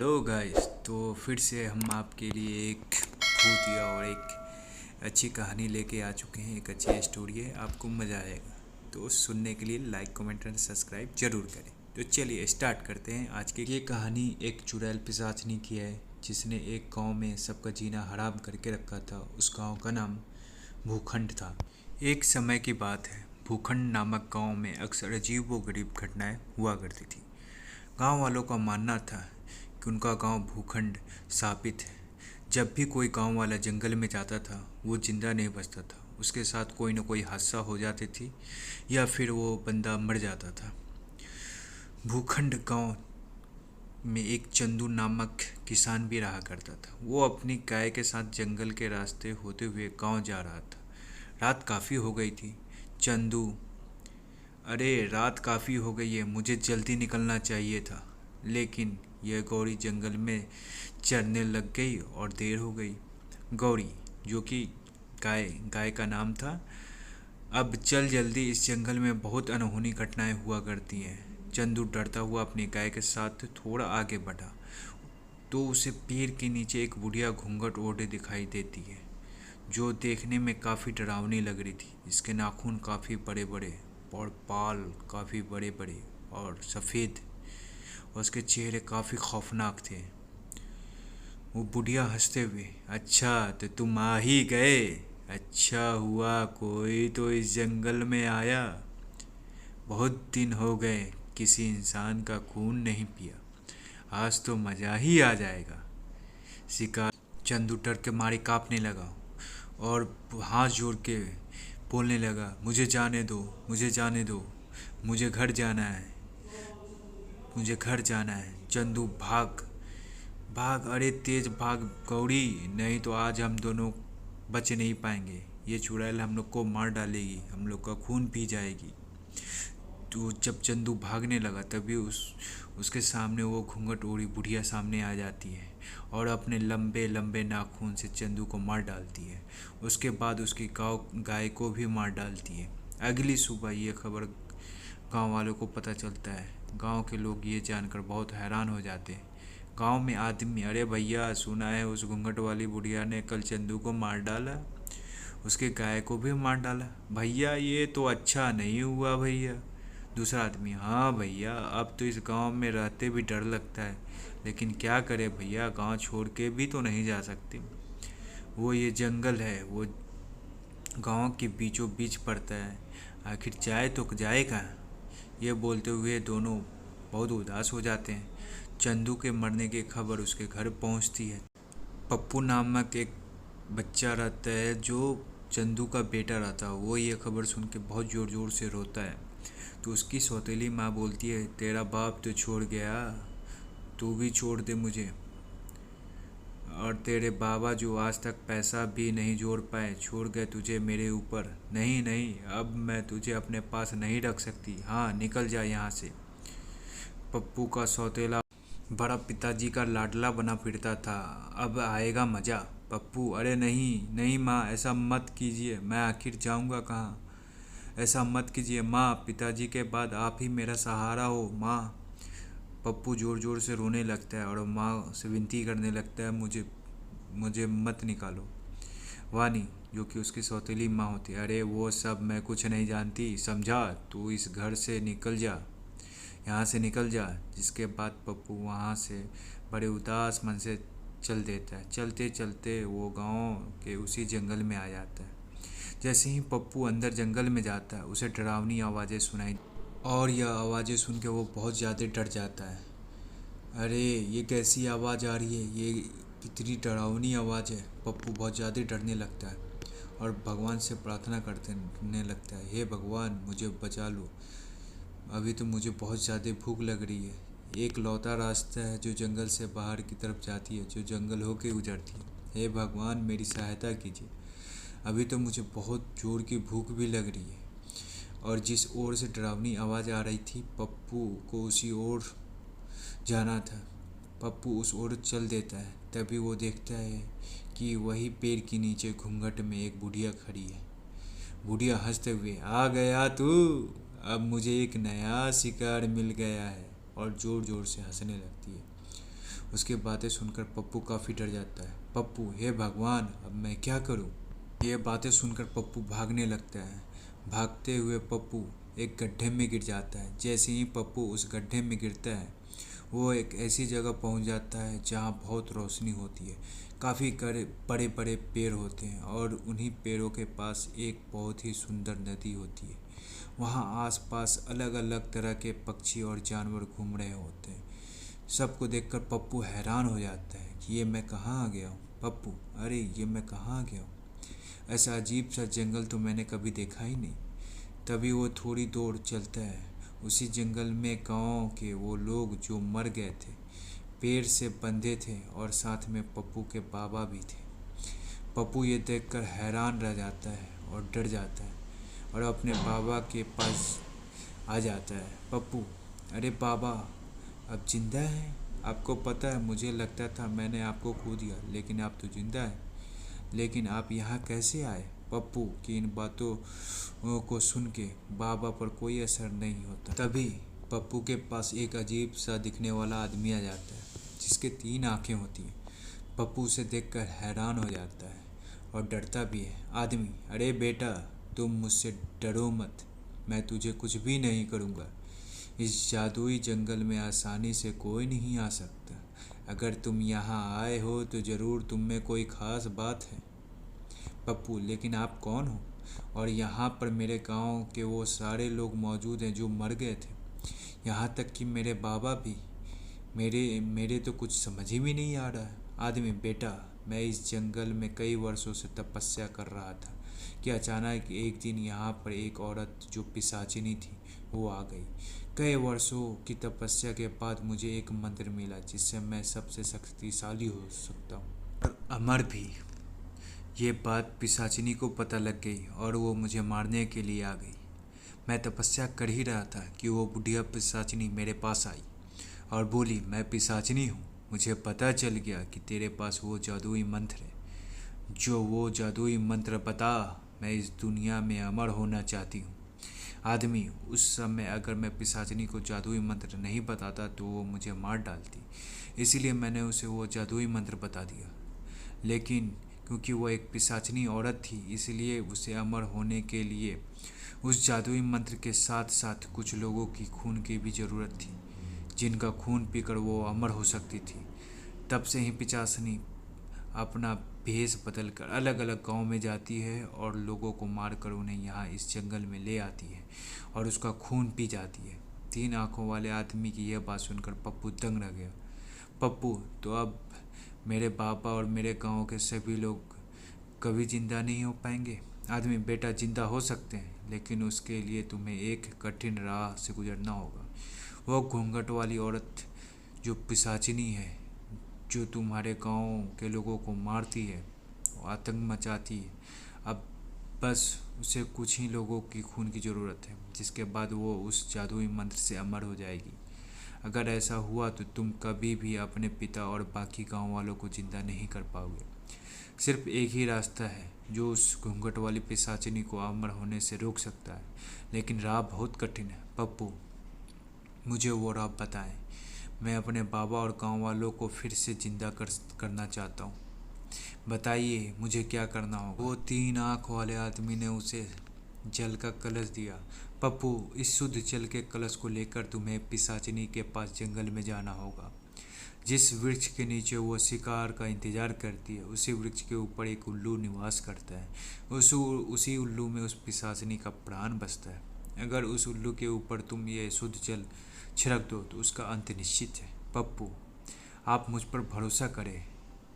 Hello guys. तो फिर से हम आपके लिए एक भूतिया और एक अच्छी कहानी लेके आ चुके हैं। एक अच्छी स्टोरी है, आपको मज़ा आएगा। तो सुनने के लिए लाइक कमेंट एंड सब्सक्राइब जरूर करें। तो चलिए स्टार्ट करते हैं आज की। ये कहानी एक चुड़ैल पिशाचनी की है जिसने एक गांव में सबका जीना हराम करके रखा था। उस गांव का नाम भूखंड था। एक समय की बात है, भूखंड नामक गांव में अक्सर अजीब व गरीब घटनाएं हुआ करती थी। गांव वालों का मानना था कि उनका गांव भूखंड शापित है। जब भी कोई गांव वाला जंगल में जाता था वो जिंदा नहीं बचता था। उसके साथ कोई न कोई हादसा हो जाती थी या फिर वो बंदा मर जाता था। भूखंड गांव में एक चंदू नामक किसान भी रहा करता था। वो अपनी गाय के साथ जंगल के रास्ते होते हुए गांव जा रहा था। रात काफ़ी हो गई थी। चंदू, अरे रात काफ़ी हो गई है, मुझे जल्दी निकलना चाहिए था, लेकिन यह गौरी जंगल में चरने लग गई और देर हो गई। गौरी, जो कि गाय गाय का नाम था, अब चल जल्दी, इस जंगल में बहुत अनहोनी घटनाएं हुआ करती हैं। चंदू डरता हुआ अपनी गाय के साथ थोड़ा आगे बढ़ा तो उसे पेड़ के नीचे एक बुढ़िया घूंघट ओढ़े दिखाई देती है, जो देखने में काफ़ी डरावनी लग रही थी। इसके नाखून काफ़ी बड़े बड़े और बाल काफ़ी बड़े बड़े और सफ़ेद, और उसके चेहरे काफ़ी खौफनाक थे। वो बुढ़िया हंसते हुए, अच्छा तो तुम आ ही गए, अच्छा हुआ कोई तो इस जंगल में आया। बहुत दिन हो गए किसी इंसान का खून नहीं पिया, आज तो मज़ा ही आ जाएगा। शिकार चंदू डर के मारे कांपने लगा और हाथ जोड़ के बोलने लगा, मुझे जाने दो, मुझे जाने दो, मुझे घर जाना है, मुझे घर जाना है। चंदू, भाग भाग, अरे तेज भाग गौरी, नहीं तो आज हम दोनों बच नहीं पाएंगे। ये चुड़ैल हम लोग को मार डालेगी, हम लोग का खून पी जाएगी। तो जब चंदू भागने लगा तभी उसके सामने वो घूंघट ओढ़ी बुढ़िया सामने आ जाती है और अपने लंबे लंबे नाखून से चंदू को मार डालती है। उसके बाद उसकी गाय को भी मार डालती है। अगली सुबह ये खबर गांव वालों को पता चलता है। गांव के लोग ये जानकर बहुत हैरान हो जाते हैं। गांव में आदमी, अरे भैया सुना है उस घूंघट वाली बुढ़िया ने कल चंदू को मार डाला, उसके गाय को भी मार डाला। भैया ये तो अच्छा नहीं हुआ भैया। दूसरा आदमी, हाँ भैया, अब तो इस गांव में रहते भी डर लगता है, लेकिन क्या करे भैया, गांव छोड़ के भी तो नहीं जा सकते। वो ये जंगल है, वो गांव के बीचों बीच पड़ता है, आखिर जाए तो जाए कहाँ। ये बोलते हुए दोनों बहुत उदास हो जाते हैं। चंदू के मरने की खबर उसके घर पहुंचती है। पप्पू नामक एक बच्चा रहता है जो चंदू का बेटा रहता है। वो ये खबर सुन के बहुत ज़ोर ज़ोर से रोता है। तो उसकी सौतेली माँ बोलती है, तेरा बाप तो छोड़ गया, तू भी छोड़ दे मुझे। और तेरे बाबा जो आज तक पैसा भी नहीं जोड़ पाए, छोड़ गए तुझे मेरे ऊपर। नहीं नहीं, अब मैं तुझे अपने पास नहीं रख सकती, हाँ निकल जा यहाँ से। पप्पू का सौतेला बड़ा पिताजी का लाडला बना फिरता था। अब आएगा मज़ा। पप्पू, अरे नहीं नहीं माँ, ऐसा मत कीजिए, मैं आखिर जाऊँगा कहाँ। ऐसा मत कीजिए माँ, पिताजी के बाद आप ही मेरा सहारा हो माँ। पप्पू ज़ोर ज़ोर से रोने लगता है और माँ से विनती करने लगता है, मुझे मुझे मत निकालो। वानी, जो कि उसकी सौतेली माँ होती है, अरे वो सब मैं कुछ नहीं जानती, समझा, तू इस घर से निकल जा, यहाँ से निकल जा। जिसके बाद पप्पू वहाँ से बड़े उदास मन से चल देता है। चलते चलते वो गांव के उसी जंगल में आ जाता है। जैसे ही पप्पू अंदर जंगल में जाता है उसे डरावनी आवाज़ें सुनाई, और यह आवाज़ें सुन के वो बहुत ज़्यादा डर जाता है। अरे ये कैसी आवाज़ आ रही है, ये कितनी डरावनी आवाज़ है। पप्पू बहुत ज़्यादा डरने लगता है और भगवान से प्रार्थना करने लगता है, हे भगवान मुझे बचा लो, अभी तो मुझे बहुत ज़्यादा भूख लग रही है। एक लौता रास्ता है जो जंगल से बाहर की तरफ जाती है, जो जंगल होके गुजरती है। हे भगवान मेरी सहायता कीजिए, अभी तो मुझे बहुत जोर की भूख भी लग रही है। और जिस ओर से डरावनी आवाज़ आ रही थी, पप्पू को उसी ओर जाना था। पप्पू उस ओर चल देता है। तभी वो देखता है कि वही पेड़ के नीचे घूंघट में एक बुढ़िया खड़ी है। बुढ़िया हंसते हुए, आ गया तू, अब मुझे एक नया शिकार मिल गया है, और ज़ोर ज़ोर से हंसने लगती है। उसकी बातें सुनकर पप्पू काफ़ी डर जाता है। पप्पू, हे भगवान, अब मैं क्या करूं? ये बातें सुनकर पप्पू भागने लगता है। भागते हुए पप्पू एक गड्ढे में गिर जाता है। जैसे ही पप्पू उस गड्ढे में गिरता है, वो एक ऐसी जगह पहुंच जाता है जहां बहुत रोशनी होती है। काफ़ी बड़े बड़े पेड़ होते हैं और उन्हीं पेड़ों के पास एक बहुत ही सुंदर नदी होती है। वहाँ आसपास अलग अलग तरह के पक्षी और जानवर घूम रहे होते हैं। सबको देखकर पप्पू हैरान हो जाता है कि ये मैं कहाँ आ गया हूँ। पप्पू, अरे ये मैं कहाँ आ गया हूँ? ऐसा अजीब सा जंगल तो मैंने कभी देखा ही नहीं। तभी वो थोड़ी दूर चलता है। उसी जंगल में गांव के वो लोग जो मर गए थे, पेड़ से बंधे थे, और साथ में पप्पू के बाबा भी थे। पप्पू ये देखकर हैरान रह जाता है और डर जाता है और अपने बाबा के पास आ जाता है। पप्पू, अरे बाबा, आप जिंदा हैं? आपको पता है, मुझे लगता था मैंने आपको खो दिया, लेकिन आप तो जिंदा हैं। लेकिन आप यहाँ कैसे आए? पप्पू की इन बातों को सुन के बाबा पर कोई असर नहीं होता। तभी पप्पू के पास एक अजीब सा दिखने वाला आदमी आ जाता है, जिसके 3 आंखें होती हैं। पप्पू उसे देखकर हैरान हो जाता है और डरता भी है। आदमी, अरे बेटा, तुम मुझसे डरो मत, मैं तुझे कुछ भी नहीं करूँगा। इस जादुई जंगल में आसानी से कोई नहीं आ सकता। अगर तुम यहाँ आए हो तो ज़रूर तुम में कोई ख़ास बात है। पप्पू, लेकिन आप कौन हो? और यहाँ पर मेरे गांव के वो सारे लोग मौजूद हैं जो मर गए थे, यहाँ तक कि मेरे बाबा भी। मेरे मेरे तो कुछ समझ ही भी नहीं आ रहा है। आदमी, बेटा, मैं इस जंगल में कई वर्षों से तपस्या कर रहा था कि अचानक एक दिन यहाँ पर एक औरत जो पिशाचिनी थी वो आ गई। कई वर्षों की तपस्या के बाद मुझे एक मंत्र मिला जिससे मैं सबसे शक्तिशाली हो सकता हूँ और अमर भी। ये बात पिशाचिनी को पता लग गई और वो मुझे मारने के लिए आ गई। मैं तपस्या कर ही रहा था कि वो बुढ़िया पिशाचिनी मेरे पास आई और बोली, मैं पिशाचिनी हूँ, मुझे पता चल गया कि तेरे पास वो जादुई मंत्र है। जो वो जादुई मंत्र बता, मैं इस दुनिया में अमर होना चाहती हूँ। आदमी, उस समय अगर मैं पिशाचिनी को जादुई मंत्र नहीं बताता तो वो मुझे मार डालती, इसीलिए मैंने उसे वो जादुई मंत्र बता दिया। लेकिन क्योंकि वो एक पिशाचिनी औरत थी, इसलिए उसे अमर होने के लिए उस जादुई मंत्र के साथ साथ कुछ लोगों की खून की भी ज़रूरत थी, जिनका खून पीकर वो अमर हो सकती थी। तब से ही पिशाचिनी अपना भेष बदलकर अलग अलग गांव में जाती है और लोगों को मारकर उन्हें यहाँ इस जंगल में ले आती है और उसका खून पी जाती है। 3 आंखों वाले आदमी की यह बात सुनकर पप्पू दंग रह गया। पप्पू, तो अब मेरे पापा और मेरे गांव के सभी लोग कभी जिंदा नहीं हो पाएंगे? आदमी, बेटा, जिंदा हो सकते हैं, लेकिन उसके लिए तुम्हें एक कठिन राह से गुजरना होगा। वो घूंघट वाली औरत जो पिशाचिनी है, जो तुम्हारे गांव के लोगों को मारती है, आतंक मचाती है, अब बस उसे कुछ ही लोगों की खून की ज़रूरत है, जिसके बाद वो उस जादुई मंत्र से अमर हो जाएगी। अगर ऐसा हुआ तो तुम कभी भी अपने पिता और बाकी गांव वालों को जिंदा नहीं कर पाओगे। सिर्फ एक ही रास्ता है जो उस घूंघट वाली पिशाचिनी को अमर होने से रोक सकता है, लेकिन राह बहुत कठिन है। पप्पू, मुझे वो राह बताएं। मैं अपने बाबा और गांव वालों को फिर से जिंदा करना चाहता हूँ। बताइए, मुझे क्या करना होगा? वो 3 आँख वाले आदमी ने उसे जल का कलश दिया। पप्पू, इस शुद्ध जल के कलश को लेकर तुम्हें पिशाचिनी के पास जंगल में जाना होगा। जिस वृक्ष के नीचे वो शिकार का इंतजार करती है, उसी वृक्ष के ऊपर एक उल्लू निवास करता है। उसी उल्लू में उस पिशाचिनी का प्राण बसता है। अगर उस उल्लू के ऊपर तुम ये शुद्ध जल छिड़क दो तो उसका अंत निश्चित है। पप्पू, आप मुझ पर भरोसा करें,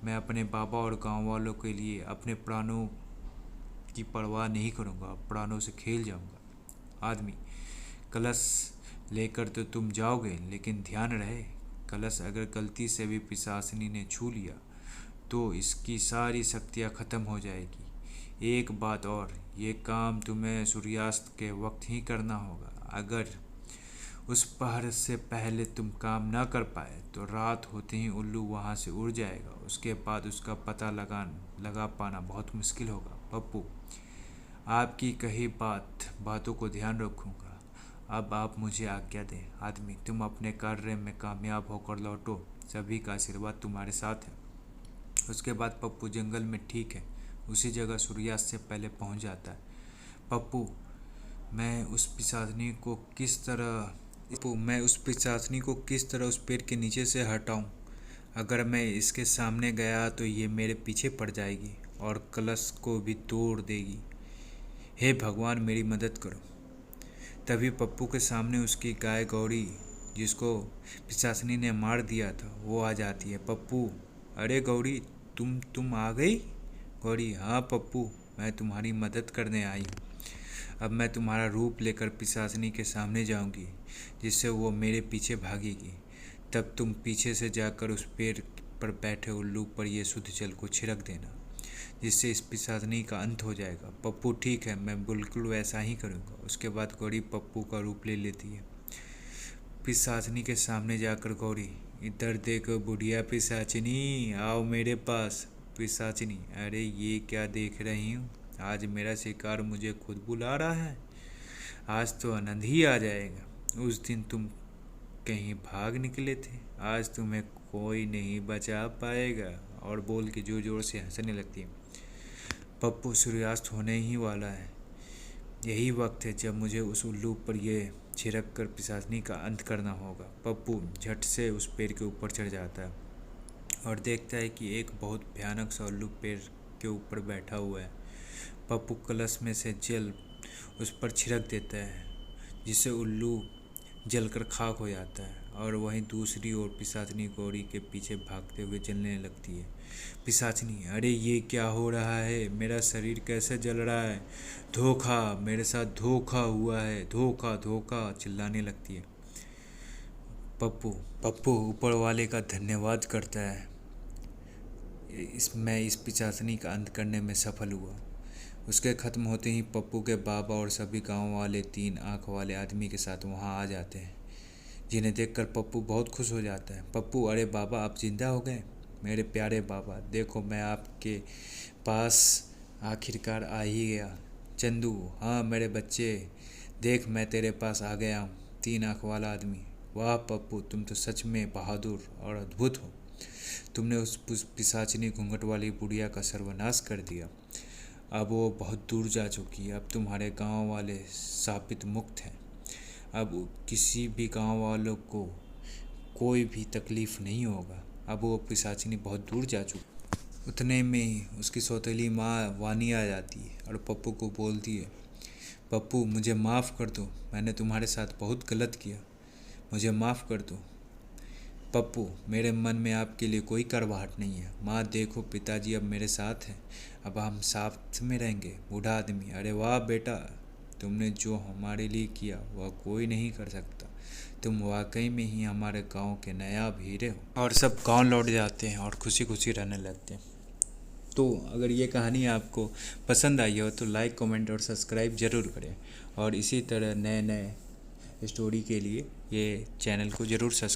मैं अपने बाबा और गांव वालों के लिए अपने प्राणों की परवाह नहीं करूंगा, प्राणों से खेल जाऊंगा। आदमी, कलश लेकर तो तुम जाओगे, लेकिन ध्यान रहे, कलश अगर गलती से भी पिशाचिनी ने छू लिया तो इसकी सारी शक्तियाँ खत्म हो जाएगी। एक बात और, ये काम तुम्हें सूर्यास्त के वक्त ही करना होगा। अगर उस पहर से पहले तुम काम न कर पाए तो रात होते ही उल्लू वहाँ से उड़ जाएगा। उसके बाद उसका पता लगा पाना बहुत मुश्किल होगा। पप्पू, आपकी कही बातों को ध्यान रखूँगा। अब आप मुझे आज्ञा दें। आदमी, तुम अपने कार्य में कामयाब होकर लौटो सभी का आशीर्वाद तुम्हारे साथ है। उसके बाद पप्पू जंगल में ठीक है उसी जगह सूर्यास्त से पहले पहुंच जाता है। पप्पू मैं उस पिशाचनी को किस तरह उस पेड़ के नीचे से हटाऊं? अगर मैं इसके सामने गया तो ये मेरे पीछे पड़ जाएगी और कलश को भी तोड़ देगी। हे भगवान मेरी मदद करो। तभी पप्पू के सामने उसकी गाय गौरी, जिसको पिशाचनी ने मार दिया था, वो आ जाती है। पप्पू, अरे गौरी, तुम आ गई? गौरी, हाँ पप्पू, मैं तुम्हारी मदद करने आई हूँ। अब मैं तुम्हारा रूप लेकर पिशाचनी के सामने जाऊंगी, जिससे वो मेरे पीछे भागेगी। तब तुम पीछे से जाकर उस पेड़ पर बैठे उल्लू पर ये शुद्ध जल को छिड़क देना, जिससे इस पिशाचनी का अंत हो जाएगा। पप्पू, ठीक है, मैं बिल्कुल वैसा ही करूँगा। उसके बाद गौरी पप्पू का रूप ले लेती है। पिशाचनी के सामने जाकर गौरी, इधर देखो बुढ़िया पिशाचनी, आओ मेरे पास। पिशाचनी, अरे ये क्या देख रही हूँ, आज मेरा शिकार मुझे खुद बुला रहा है। आज तो आनंद ही आ जाएगा। उस दिन तुम कहीं भाग निकले थे, आज तुम्हें कोई नहीं बचा पाएगा। और बोल के जोर जोर से हंसने लगती है। पप्पू, सूर्यास्त होने ही वाला है। यही वक्त है जब मुझे उस उल्लू पर यह छिड़क कर पिशाचनी का अंत करना होगा। पप्पू झट से उस पेड़ के ऊपर चढ़ जाता है और देखता है कि एक बहुत भयानक सा उल्लू पेड़ के ऊपर बैठा हुआ है। पप्पू कलश में से जल उस पर छिड़क देता है, जिससे उल्लू जलकर खाक हो जाता है। और वहीं दूसरी ओर पिशाचनी गौरी के पीछे भागते हुए जलने लगती है। पिशाचनी, अरे ये क्या हो रहा है, मेरा शरीर कैसे जल रहा है? धोखा, मेरे साथ धोखा हुआ है, धोखा धोखा, चिल्लाने लगती है। पप्पू ऊपर वाले का धन्यवाद करता है। मैं इस पिशाचनी का अंत करने में सफल हुआ। उसके ख़त्म होते ही पप्पू के बाबा और सभी गांव वाले 3 आँख वाले आदमी के साथ वहां आ जाते हैं, जिन्हें देखकर पप्पू बहुत खुश हो जाता है। पप्पू, अरे बाबा, आप जिंदा हो गए? मेरे प्यारे बाबा, देखो मैं आपके पास आखिरकार आ ही गया। चंदू, हाँ मेरे बच्चे, देख मैं तेरे पास आ गया हूँ। 3 आँख वाला आदमी, वाह पप्पू, तुम तो सच में बहादुर और अद्भुत हो। तुमने उस पिशाचिनी घूंघट वाली बुढ़िया का सर्वनाश कर दिया। अब वो बहुत दूर जा चुकी है। अब तुम्हारे गांव वाले शापित मुक्त हैं। अब किसी भी गांव वालों को कोई भी तकलीफ़ नहीं होगा। अब वो पिशाचिनी बहुत दूर जा चुकी। उतने में ही उसकी सौतेली माँ वानी आ जाती है और पप्पू को बोलती है, पप्पू मुझे माफ़ कर दो, मैंने तुम्हारे साथ बहुत गलत किया, मुझे माफ़ कर दो। पप्पू, मेरे मन में आपके लिए कोई करवाहट नहीं है। माँ देखो, पिताजी अब मेरे साथ हैं, अब हम साथ में रहेंगे। बूढ़ा आदमी, अरे वाह बेटा, तुमने जो हमारे लिए किया वह कोई नहीं कर सकता। तुम वाकई में ही हमारे गांव के नायाब हीरे हो। और सब गांव लौट जाते हैं और खुशी खुशी रहने लगते हैं। तो अगर ये कहानी आपको पसंद आई हो तो लाइक, कमेंट और सब्सक्राइब ज़रूर करें। और इसी तरह नए नए स्टोरी के लिए ये चैनल को ज़रूर सब्सक्राइब